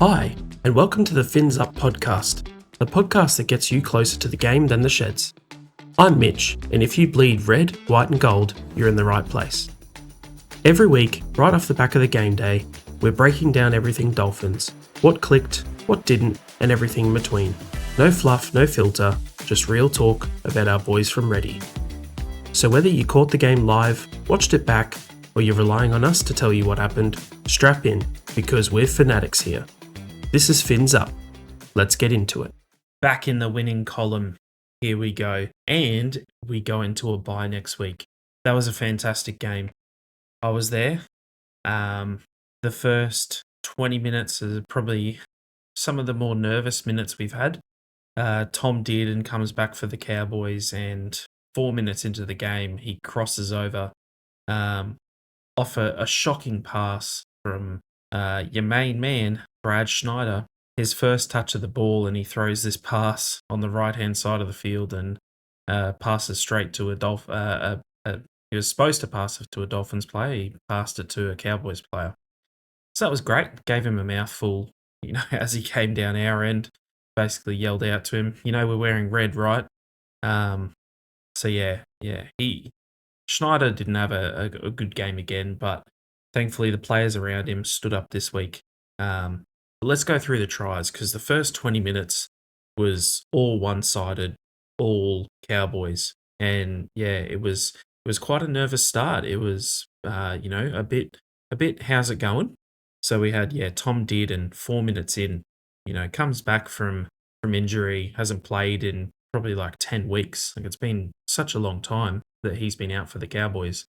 Hi, and welcome to the Phins podcast, the podcast that gets you closer to the game than the sheds. I'm Mitch, and if you bleed red, white, and gold, you're in the right place. Every week, right off the back of the game day, we're breaking down everything Dolphins, what clicked, what didn't, and everything in between. No fluff, no filter, just real talk about our boys from Ready. So whether you caught the game live, watched it back, or you're relying on us to tell you what happened, strap in, because we're fanatics here. This is Fins Up. Let's get into it. Back in the winning column. Here we go. And we go into a bye next week. That was a fantastic game. I was there. The first 20 minutes is probably some of the more nervous minutes we've had. Tom Dearden comes back for the Cowboys, and 4 minutes into the game, he crosses over off a shocking pass from your main man, Brad Schneider. His first touch of the ball, and he throws this pass on the right-hand side of the field and passes straight to he was supposed to pass it to a Dolphins player. He passed it to a Cowboys player. So that was great. Gave him a mouthful, as he came down our end. Basically yelled out to him, we're wearing red, right? So yeah. Schneider didn't have a good game again, but thankfully the players around him stood up this week. But let's go through the tries, because the first 20 minutes was all one-sided, all Cowboys. And yeah, it was quite a nervous start. It was, a bit, how's it going? So we had, Tom Dearden 4 minutes in, comes back from injury, hasn't played in probably like 10 weeks. Like, it's been such a long time that he's been out for the Cowboys.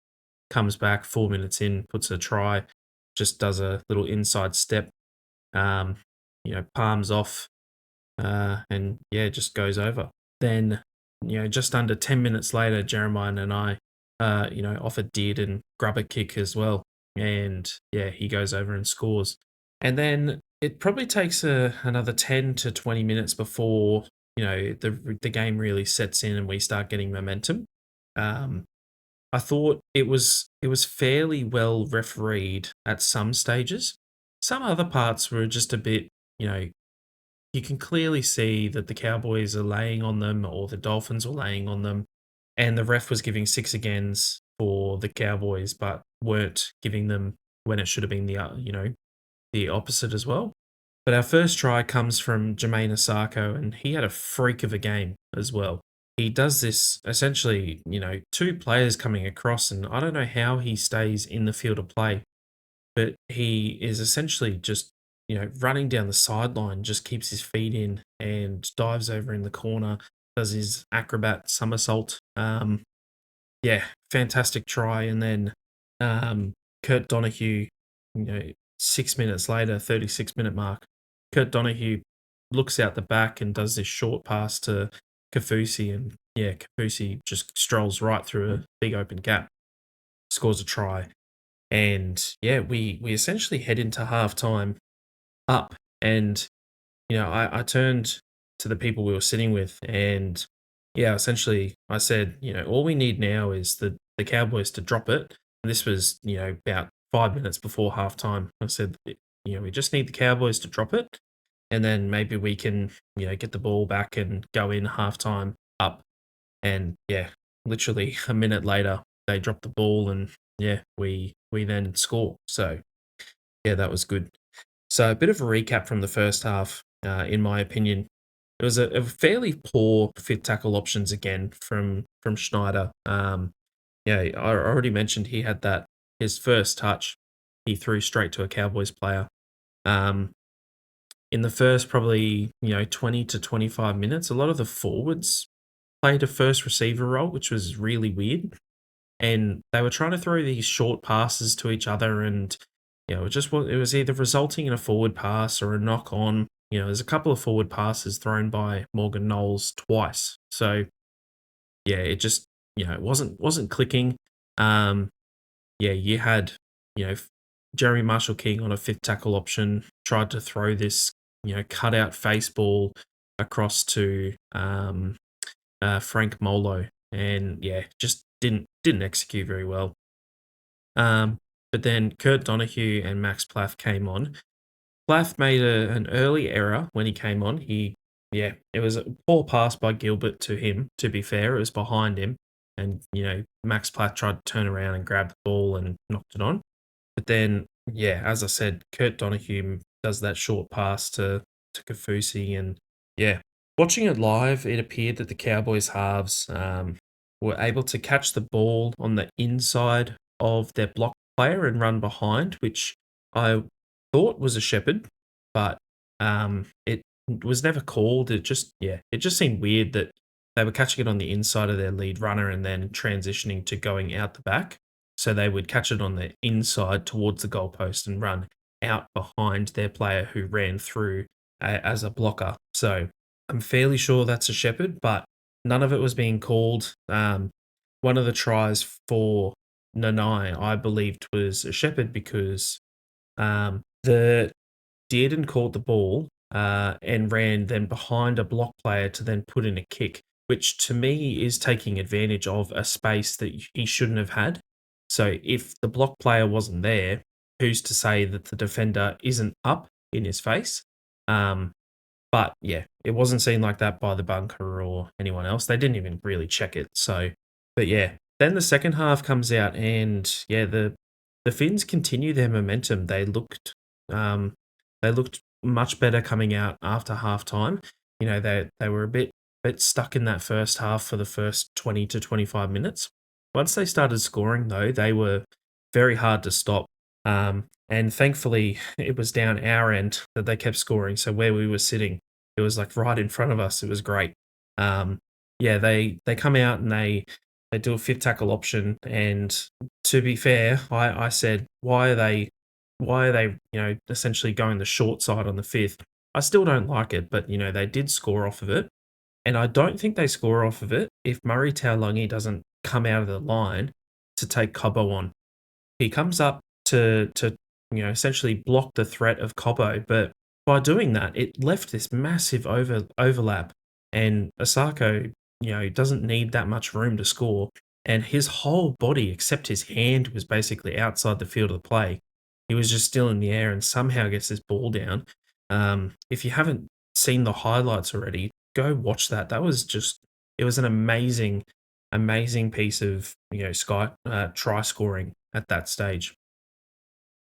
Comes back 4 minutes in, puts a try, just does a little inside step, palms off, and just goes over. Then, just under 10 minutes later, Jeremiah and I, offered Dearden grab a kick as well. And he goes over and scores. And then it probably takes another 10 to 20 minutes before, the game really sets in and we start getting momentum. I thought it was fairly well refereed at some stages. Some other parts were just a bit, you can clearly see that the Cowboys are laying on them, or the Dolphins were laying on them, and the ref was giving six agains for the Cowboys, but weren't giving them when it should have been the opposite as well. But our first try comes from Jermaine Asako, and he had a freak of a game as well. He does this essentially, two players coming across, and I don't know how he stays in the field of play, but he is essentially just, running down the sideline, just keeps his feet in and dives over in the corner, does his acrobat somersault. Fantastic try. And then Kurt Donahue, 6 minutes later, 36-minute mark, Kurt Donahue looks out the back and does this short pass to Kafusi, and Kafusi just strolls right through a big open gap, scores a try. And we essentially head into halftime up. And I turned to the people we were sitting with, and essentially I said, all we need now is the Cowboys to drop it. And this was, about 5 minutes before halftime. I said, we just need the Cowboys to drop it, and then maybe we can, get the ball back and go in halftime up. And literally a minute later, they dropped the ball, and we then score. So that was good. So a bit of a recap from the first half, in my opinion. It was a fairly poor fit tackle options again from Schneider. I already mentioned he had his first touch, he threw straight to a Cowboys player. In the first probably 20 to 25 minutes, a lot of the forwards played a first receiver role, which was really weird. And they were trying to throw these short passes to each other, and it was either resulting in a forward pass or a knock on. There's a couple of forward passes thrown by Morgan Knowles twice. So it just it wasn't clicking. You had Jeremy Marshall King on a fifth tackle option, tried to throw this cutout face ball across to Frank Molo, and just didn't execute very well. But then Kurt Donahue and Max Plath came on, Plath made an early error when he came on. Yeah, it was a poor pass by Gilbert to him. To be fair, it was behind him, and Max Plath tried to turn around and grab the ball and knocked it on. But then, yeah, as I said, Kurt Donahue does that short pass to Kafusi, and yeah, watching it live, it appeared that the Cowboys halves were able to catch the ball on the inside of their block player and run behind, which I thought was a shepherd, but it was never called. It just seemed weird that they were catching it on the inside of their lead runner and then transitioning to going out the back. So they would catch it on the inside towards the goalpost and run out behind their player who ran through as a blocker. So I'm fairly sure that's a shepherd, but none of it was being called. One of the tries for Nanai, I believed, was a shepherd because the Dearden caught the ball and ran then behind a block player to then put in a kick, which to me is taking advantage of a space that he shouldn't have had. So if the block player wasn't there, who's to say that the defender isn't up in his face? Um, but yeah, it wasn't seen like that by the bunker or anyone else. They didn't even really check it. So, but yeah, then the second half comes out, and yeah, the Finns continue their momentum. Um, they looked much better coming out after half time. They were a bit stuck in that first half for the first 20 to 25 minutes. Once they started scoring, though, they were very hard to stop. And thankfully, it was down our end that they kept scoring. So where we were sitting, it was like right in front of us. It was great. Um, yeah, they come out and they do a fit tackle option. And to be fair, I said, why are they essentially going the short side on the fifth? I still don't like it, but they did score off of it. And I don't think they score off of it if Murray Taulagi doesn't come out of the line to take Cobbo on. He comes up to essentially block the threat of Cobbo, but by doing that, it left this massive overlap, and Osako doesn't need that much room to score, and his whole body except his hand was basically outside the field of play. He was just still in the air and somehow gets this ball down. If you haven't seen the highlights already, go watch that. It was an amazing piece of Sky try scoring at that stage.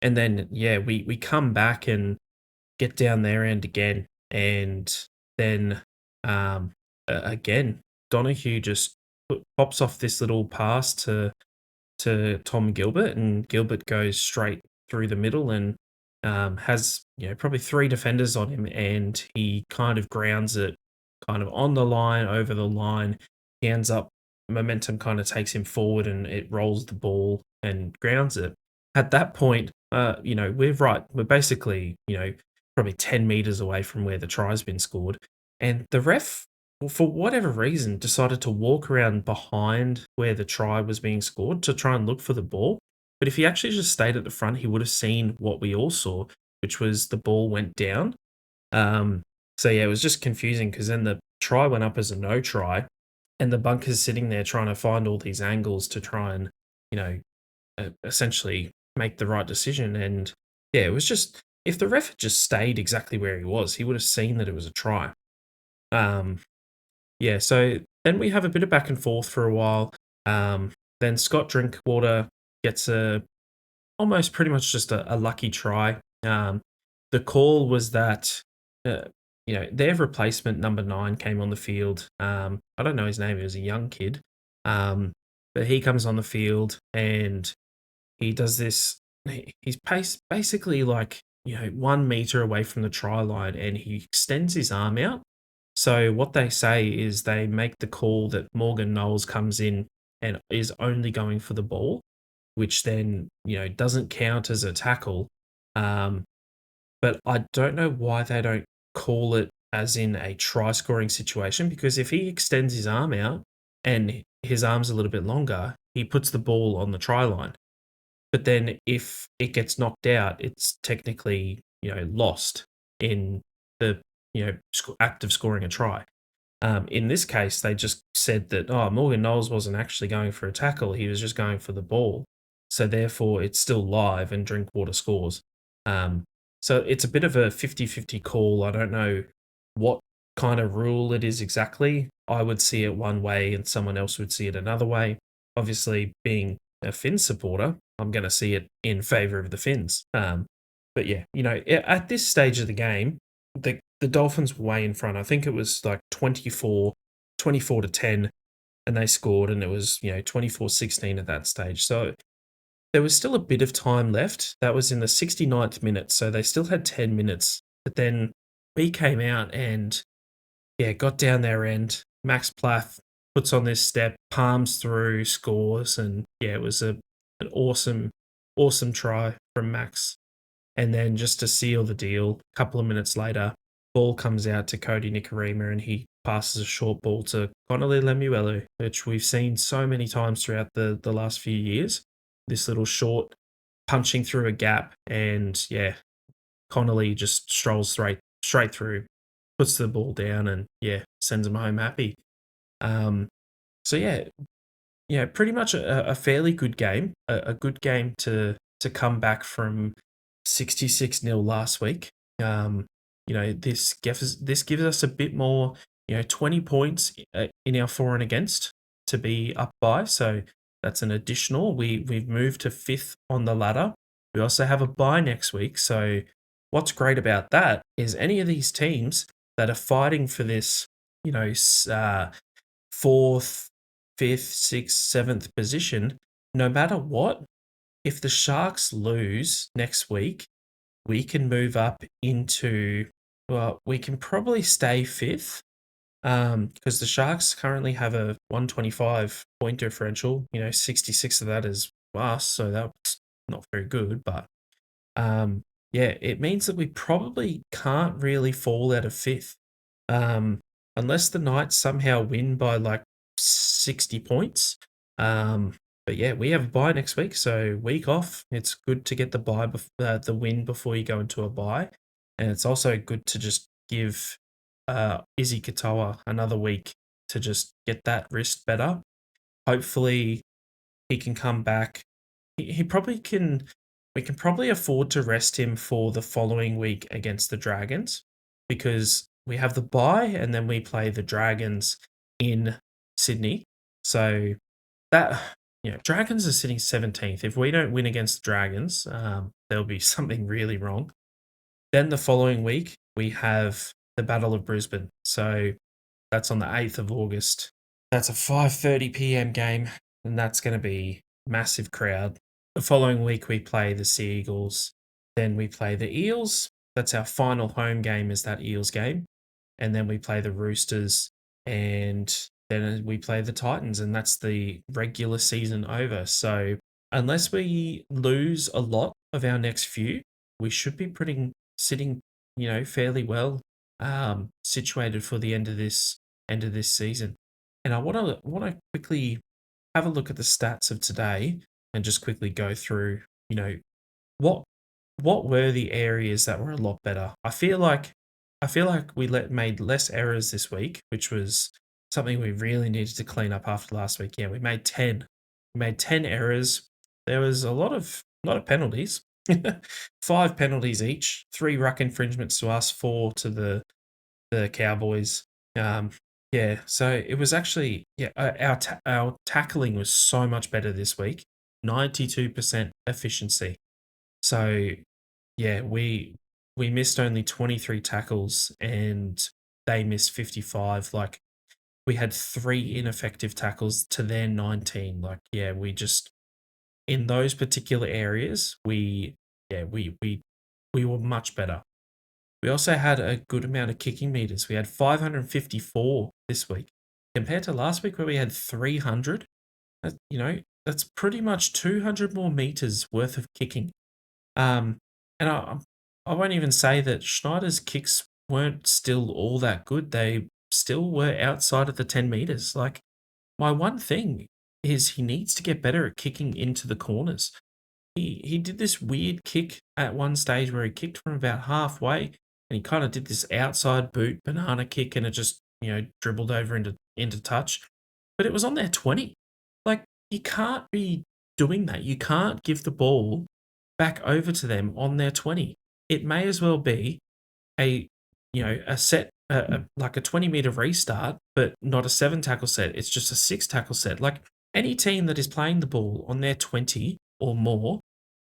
And then yeah, we come back and get down their end again, and then again Donahue just pops off this little pass to Tom Gilbert, and Gilbert goes straight through the middle and has probably three defenders on him, and he kind of grounds it kind of on the line, over the line. He ends up momentum kind of takes him forward, and it rolls the ball and grounds it. At that point, we're right. We're basically probably 10 meters away from where the try's been scored, and the ref, for whatever reason, decided to walk around behind where the try was being scored to try and look for the ball. But if he actually just stayed at the front, he would have seen what we all saw, which was the ball went down. Um, so yeah, it was just confusing because then the try went up as a no try, and the bunker's sitting there trying to find all these angles to try and, essentially make the right decision. And yeah, it was just, if the ref had just stayed exactly where he was, he would have seen that it was a try. Um, yeah, so then we have a bit of back and forth for a while. Then Scott Drinkwater gets almost pretty much just a lucky try. The call was that, uh, their replacement number 9 came on the field. I don't know his name. He was a young kid. But he comes on the field and he does this. He's paced basically like, 1 meter away from the try line, and he extends his arm out. So what they say is they make the call that Morgan Knowles comes in and is only going for the ball, which then, doesn't count as a tackle. But I don't know why they don't call it as in a try scoring situation, because if he extends his arm out and his arm's a little bit longer, he puts the ball on the try line. But then if it gets knocked out, it's technically, lost in the, act of scoring a try. In this case, they just said that, oh, Morgan Knowles wasn't actually going for a tackle. He was just going for the ball. So therefore, it's still live and Drinkwater scores. So So it's a bit of a 50-50 call. I don't know what kind of rule it is exactly. I would see it one way and someone else would see it another way. Obviously, being a Finns supporter, I'm going to see it in favour of the Finns. But yeah, at this stage of the game, the Dolphins were way in front. I think it was like 24 to 10, and they scored, and it was 24-16 at that stage. So there was still a bit of time left. That was in the 69th minute, so they still had 10 minutes. But then we came out and got down their end. Max Plath puts on this step, palms through, scores, and it was an awesome try from Max. And then just to seal the deal, a couple of minutes later, ball comes out to Cody Nikarima and he passes a short ball to Connolly Lemuelu, which we've seen so many times throughout the last few years. This little short punching through a gap, and Connolly just strolls straight through, puts the ball down, and sends him home happy. So pretty much a fairly good game, a good game to come back from 66-0 last week. This gives us a bit more, 20 points in our for and against to be up by. So that's an additional. We've moved to 5th on the ladder. We also have a bye next week. So what's great about that is any of these teams that are fighting for this, 4th, 5th, 6th, 7th position, no matter what, if the Sharks lose next week, we can move up into, we can probably stay 5th, because the Sharks currently have a 125 point differential. 66 of that is us, so that's not very good. But it means that we probably can't really fall out of 5th, unless the Knights somehow win by like 60 points. But we have a bye next week, so week off. It's good to get the the win before you go into a bye, and it's also good to just give Izzy Katoa another week to just get that wrist better. Hopefully, he can come back. He probably can. We can probably afford to rest him for the following week against the Dragons, because we have the bye and then we play the Dragons in Sydney. So that Dragons are sitting 17th. If we don't win against the Dragons, there'll be something really wrong. Then the following week we have the Battle of Brisbane. So that's on the 8th of August. That's a 5:30 p.m. game, and that's going to be massive crowd. The following week we play the Sea Eagles. Then we play the Eels. That's our final home game, is that Eels game. And then we play the Roosters, and then we play the Titans, and that's the regular season over. So unless we lose a lot of our next few, we should be sitting, fairly well situated for the end of this season. And I want to quickly have a look at the stats of today and just quickly go through, what were the areas that were a lot better. I feel like we made less errors this week, which was something we really needed to clean up after last week. Yeah, we made 10. We made 10 errors. There was a lot of penalties. 5 penalties each, 3 ruck infringements to us, 4 to the Cowboys. So it was actually our tackling was so much better this week. 92% efficiency. So we missed only 23 tackles and they missed 55. Like, we had 3 ineffective tackles to their 19. Like, we just, in those particular areas, we were much better. We also had a good amount of kicking meters. We had 554 this week compared to last week where we had 300. That's pretty much 200 more meters worth of kicking. And I won't even say that Schneider's kicks weren't still all that good. They still were outside of the 10 meters. Like, my one thing is he needs to get better at kicking into the corners. He did this weird kick at one stage where he kicked from about halfway, and he kind of did this outside boot banana kick, and it just dribbled over into touch, but it was on their 20. Like, you can't be doing that. You can't give the ball back over to them on their 20. it may as well be a a set, like a 20-meter restart, but not a 7 tackle set. It's just a 6 tackle set. Like any team that is playing the ball on their 20 or more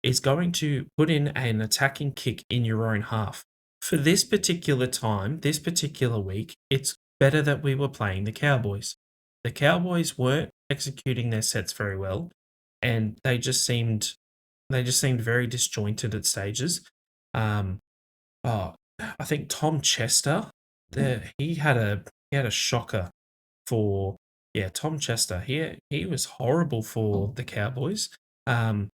is going to put in an attacking kick in your own half. For this particular time, this particular week, it's better that we were playing the Cowboys. The Cowboys weren't executing their sets very well, and they just seemed very disjointed at stages. Um, oh, I think Tom Chester, he had a shocker for Tom Chester. He was horrible for the Cowboys. Um,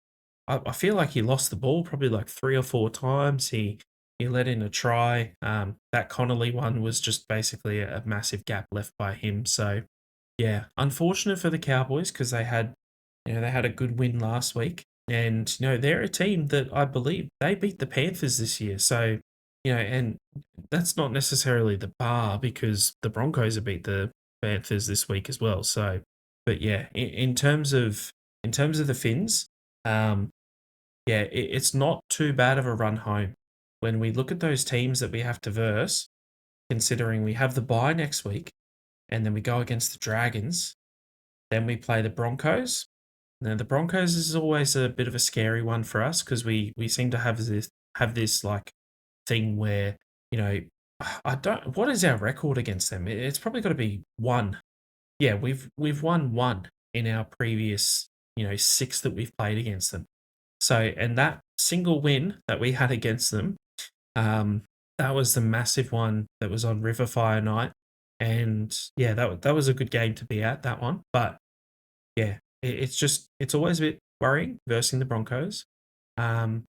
I feel like he lost the ball probably like 3 or 4 times. He let in a try. That Connolly one was just basically a massive gap left by him. So yeah, unfortunate for the Cowboys because they had a good win last week, and they're a team that I believe they beat the Panthers this year. So and that's not necessarily the bar because the Broncos have beat the Panthers this week as well. So, but yeah, in terms of the Finns, it's not too bad of a run home when we look at those teams that we have to verse. Considering we have the bye next week, and then we go against the Dragons, then we play the Broncos. Now the Broncos is always a bit of a scary one for us because we seem to have this like thing where you know I don't. What is our record against them? It's probably got to be one. Yeah, we've won one in our previous 6 that we've played against them. So and that single win that we had against them, um, that was the massive one that was on River Fire Night, and yeah, that was a good game to be at that one. But yeah, it's always a bit worrying versing the Broncos. Um,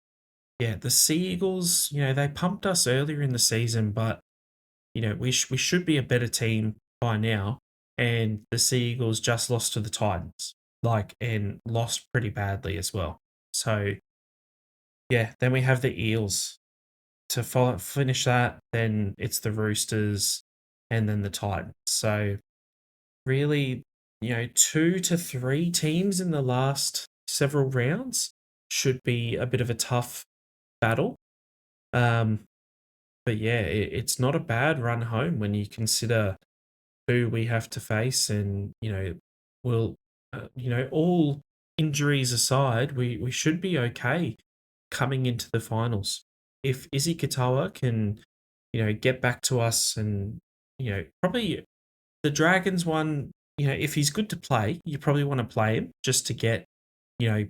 yeah, the Sea Eagles, they pumped us earlier in the season, but we should be a better team by now. And the Sea Eagles just lost to the Titans, and lost pretty badly as well. So yeah, then we have the Eels to finish that. Then it's the Roosters, and then the Titans. So really, 2 to 3 teams in the last several rounds should be a bit of a tough battle. Um, but yeah, it's not a bad run home when you consider who we have to face, and we'll, all injuries aside, we should be okay coming into the finals. If Izzy Katoa can, get back to us, and probably the Dragons one, if he's good to play, you probably want to play him just to get,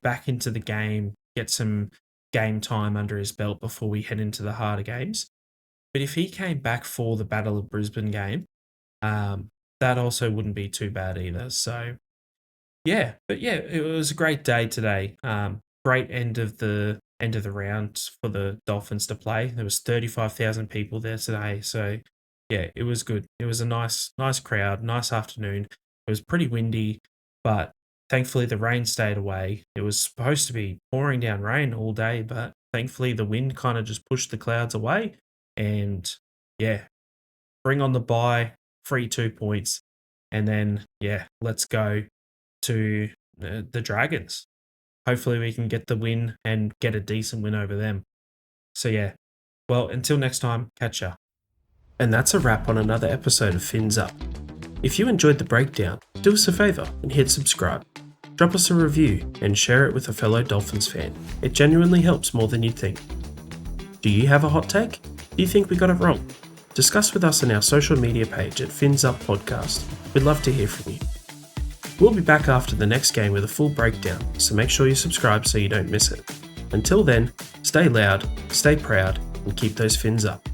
back into the game, get some game time under his belt before we head into the harder games. But if he came back for the Battle of Brisbane game, um, that also wouldn't be too bad either. So yeah, but yeah, it was a great day today. Great end of the round for the Dolphins to play. There was 35,000 people there today, so yeah, it was good. It was a nice crowd, nice afternoon. It was pretty windy, but thankfully the rain stayed away. It was supposed to be pouring down rain all day, but thankfully the wind kind of just pushed the clouds away, and yeah, bring on the bye, free 2 points, and then yeah, let's go to the Dragons. Hopefully we can get the win and get a decent win over them. So yeah, well, until next time, catch ya. And that's a wrap on another episode of Fins Up. If you enjoyed the breakdown, do us a favour and hit subscribe. Drop us a review and share it with a fellow Dolphins fan. It genuinely helps more than you'd think. Do you have a hot take? Do you think we got it wrong? Discuss with us on our social media page at Fins Up Podcast. We'd love to hear from you. We'll be back after the next game with a full breakdown, so make sure you subscribe so you don't miss it. Until then, stay loud, stay proud, and keep those fins up.